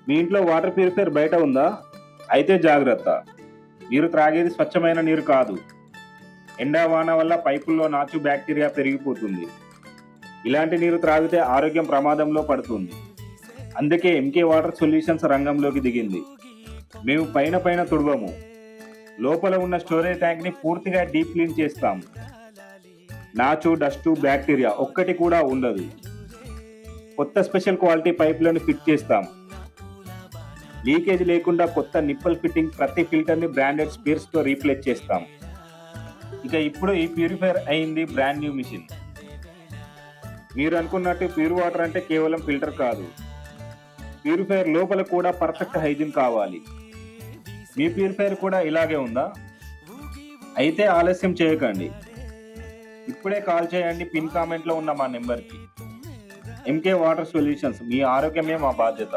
మీ ఇంట్లో water purifier బయట ఉందా? అయితే జాగ్రత్త. మీరు త్రాగేది స్వచ్ఛమైన నీరు కాదు. ఎండా వాన వల్ల పైపుల్లో నాచు బ్యాక్టీరియా పెరిగిపోతుంది. ఇలాంటి నీరు త్రాగితే ఆరోగ్యం ప్రమాదంలో పడుతుంది. అందుకే ఎంకే వాటర్ సొల్యూషన్స్ రంగంలోకి దిగింది. మేము పైన పైన తుడవము, లోపల ఉన్న స్టోరేజ్ ట్యాంక్ని పూర్తిగా డీప్ క్లీన్ చేస్తాం. నాచు, డస్టు, బ్యాక్టీరియా ఒక్కటి కూడా ఉండదు. కొత్త స్పెషల్ క్వాలిటీ పైపులను ఫిట్ చేస్తాం. లీకేజ్ లేకుండా కొత్త నిప్పల్ ఫిట్టింగ్, ప్రతి ఫిల్టర్ని బ్రాండెడ్ స్పేర్స్తో రీప్లేస్ చేస్తాం. ఇక ఇప్పుడు ఈ ప్యూరిఫైయర్ అయింది బ్రాండ్ న్యూ మిషన్. మీరు అనుకున్నట్టు ప్యూర్ వాటర్ అంటే కేవలం ఫిల్టర్ కాదు. ప్యూరిఫైయర్ లోపల కూడా పర్ఫెక్ట్ హైజీన్ కావాలి. మీ ప్యూరిఫైయర్ కూడా ఇలాగే ఉందా? అయితే ఆలస్యం చేయకండి, ఇప్పుడే కాల్ చేయండి పిన్ కామెంట్లో ఉన్న మా నెంబర్కి. ఎంకే వాటర్ సొల్యూషన్స్, మీ ఆరోగ్యమే మా బాధ్యత.